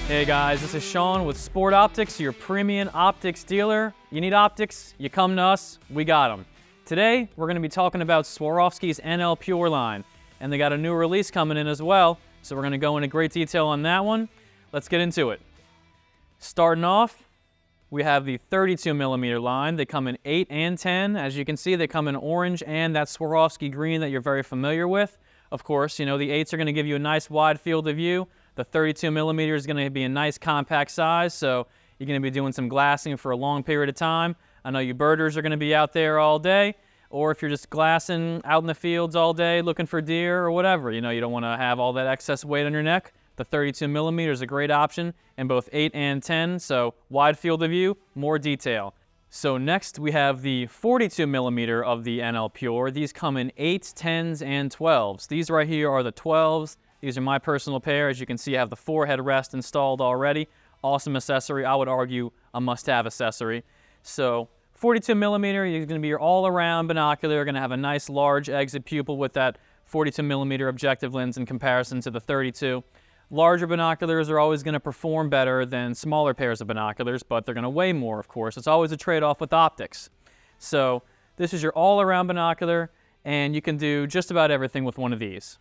Hey guys, this is Sean with Sport Optics, your premium optics dealer. You need optics, you come to us, we got them. Today, we're going to be talking about Swarovski's NL Pure line, and they got a new release coming in as well, so we're going to go into great detail on that one. Let's get into it. Starting off, we have the 32mm line. They come in 8 and 10. As you can see, they come in orange and that Swarovski green that you're very familiar with. Of course, you know, the 8s are going to give you a nice wide field of view. The 32mm is going to be a nice compact size, so you're going to be doing some glassing for a long period of time. I know you birders are going to be out there all day, or if you're just glassing out in the fields all day looking for deer or whatever, you know, you don't want to have all that excess weight on your neck. The 32mm is a great option in both 8 and 10, so wide field of view, more detail. So next we have the 42mm of the NL Pure. These come in 8s, 10s, and 12s. These right here are the 12s. These are my personal pair. As you can see, I have the forehead rest installed already. Awesome accessory. I would argue a must-have accessory. So 42mm is going to be your all-around binocular. You're going to have a nice large exit pupil with that 42mm objective lens in comparison to the 32. Larger binoculars are always going to perform better than smaller pairs of binoculars, but they're going to weigh more, of course. It's always a trade-off with optics. So this is your all-around binocular, and you can do just about everything with one of these.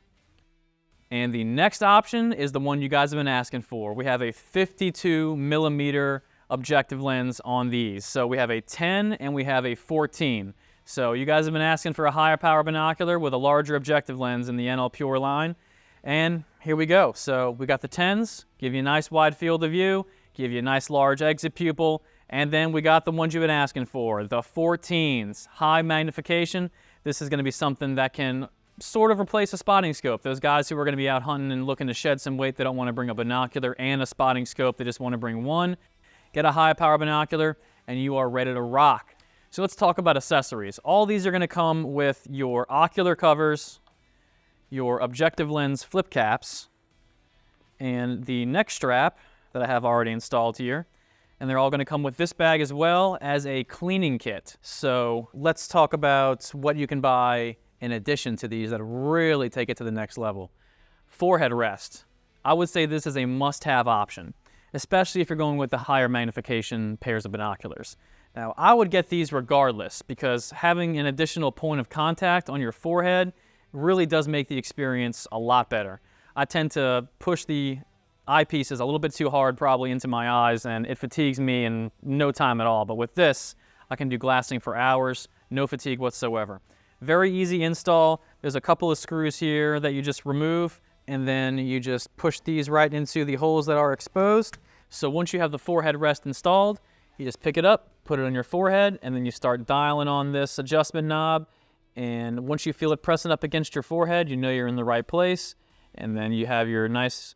And the next option is the one you guys have been asking for. We have a 52mm objective lens on these. So we have a 10 and we have a 14. So you guys have been asking for a higher power binocular with a larger objective lens in the NL Pure line. And here we go. So we got the 10s, give you a nice wide field of view, give you a nice large exit pupil, and then we got the ones you've been asking for, the 14s, high magnification. This is going to be something that can sort of replace a spotting scope. Those guys who are going to be out hunting and looking to shed some weight, they don't want to bring a binocular and a spotting scope, they just want to bring one. Get a high power binocular and you are ready to rock. So let's talk about accessories. All these are going to come with your ocular covers, your objective lens flip caps, and the neck strap that I have already installed here. And they're all going to come with this bag as well as a cleaning kit. So let's talk about what you can buy in addition to these that really take it to the next level. Forehead rest. I would say this is a must-have option, especially if you're going with the higher magnification pairs of binoculars. Now, I would get these regardless because having an additional point of contact on your forehead really does make the experience a lot better. I tend to push the eyepieces a little bit too hard probably into my eyes, and it fatigues me in no time at all. But with this, I can do glassing for hours, no fatigue whatsoever. Very easy install. There's a couple of screws here that you just remove, and then you just push these right into the holes that are exposed. So once you have the forehead rest installed, you just pick it up, put it on your forehead, and then you start dialing on this adjustment knob. And once you feel it pressing up against your forehead, you know you're in the right place. And then you have your nice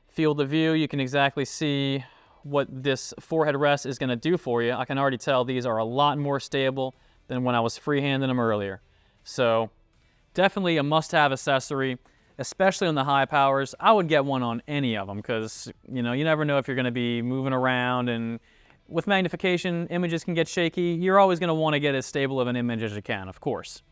field of view. You can exactly see what this forehead rest is going to do for you. I can already tell these are a lot more stable than when I was freehanding them earlier. So definitely a must-have accessory, especially on the high powers. I would get one on any of them because, you know, you never know if you're going to be moving around, and with magnification, images can get shaky. You're always going to want to get as stable of an image as you can, of course.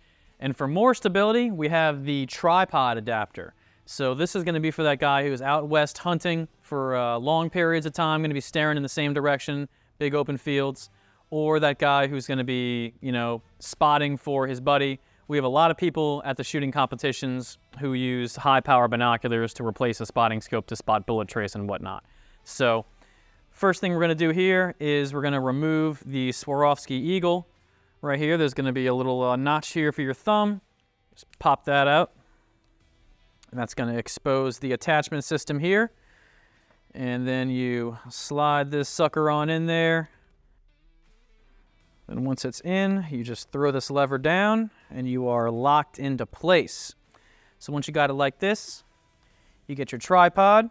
And for more stability, we have the tripod adapter. So this is going to be for that guy who's out west hunting for long periods of time, going to be staring in the same direction, big open fields, or that guy who's going to be, you know, spotting for his buddy. We have a lot of people at the shooting competitions who use high-power binoculars to replace a spotting scope to spot bullet trace and whatnot. So first thing we're going to do here is we're going to remove the Swarovski Eagle. Right here, there's going to be a little notch here for your thumb. Just pop that out. And that's going to expose the attachment system here. And then you slide this sucker on in there. And once it's in, you just throw this lever down and you are locked into place. So once you got it like this, you get your tripod.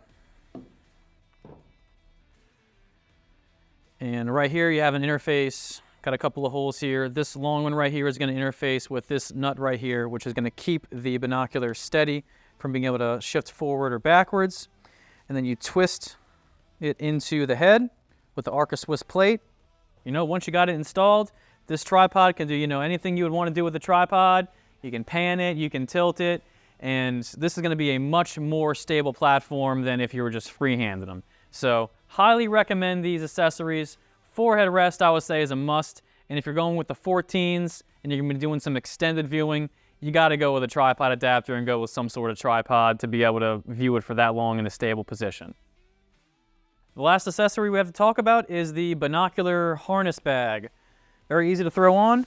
And right here you have an interface, got a couple of holes here. This long one right here is going to interface with this nut right here, which is going to keep the binocular steady from being able to shift forward or backwards. And then you twist it into the head with the Arca Swiss plate. You know, once you got it installed, this tripod can do, you know, anything you would want to do with the tripod. You can pan it, you can tilt it, and this is going to be a much more stable platform than if you were just freehanding them. So highly recommend these accessories. Forehead rest, I would say, is a must. And if you're going with the 14s and you're going to be doing some extended viewing, you got to go with a tripod adapter and go with some sort of tripod to be able to view it for that long in a stable position. The last accessory we have to talk about is the Binocular Harness Bag. Very easy to throw on.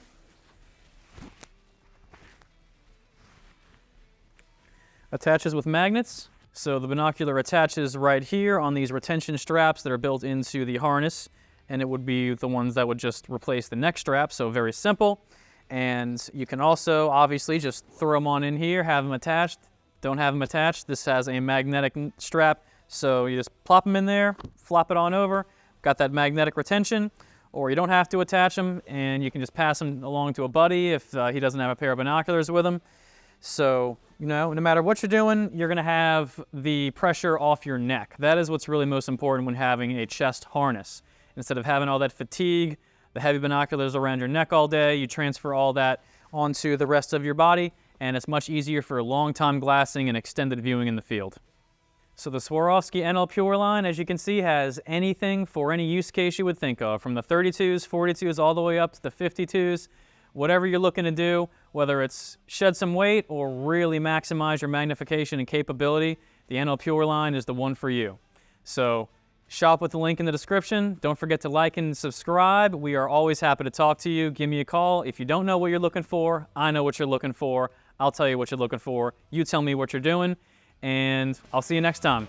Attaches with magnets. So the binocular attaches right here on these retention straps that are built into the harness, and it would be the ones that would just replace the neck strap, so very simple. And you can also obviously just throw them on in here, have them attached. Don't have them attached, this has a magnetic strap, so you just plop them in there, flop it on over, got that magnetic retention. Or you don't have to attach them, and you can just pass them along to a buddy if he doesn't have a pair of binoculars with him. So, you know, no matter what you're doing, you're going to have the pressure off your neck. That is what's really most important when having a chest harness. Instead of having all that fatigue, the heavy binoculars around your neck all day, you transfer all that onto the rest of your body, and it's much easier for long-time glassing and extended viewing in the field. So the Swarovski NL Pure line, as you can see, has anything for any use case you would think of, from the 32s, 42s, all the way up to the 52s. Whatever you're looking to do, whether it's shed some weight or really maximize your magnification and capability, the NL Pure line is the one for you. So shop with the link in the description. Don't forget to like and subscribe. We are always happy to talk to you. Give me a call. If you don't know what you're looking for, I know what you're looking for. I'll tell you what you're looking for. You tell me what you're doing. And I'll see you next time.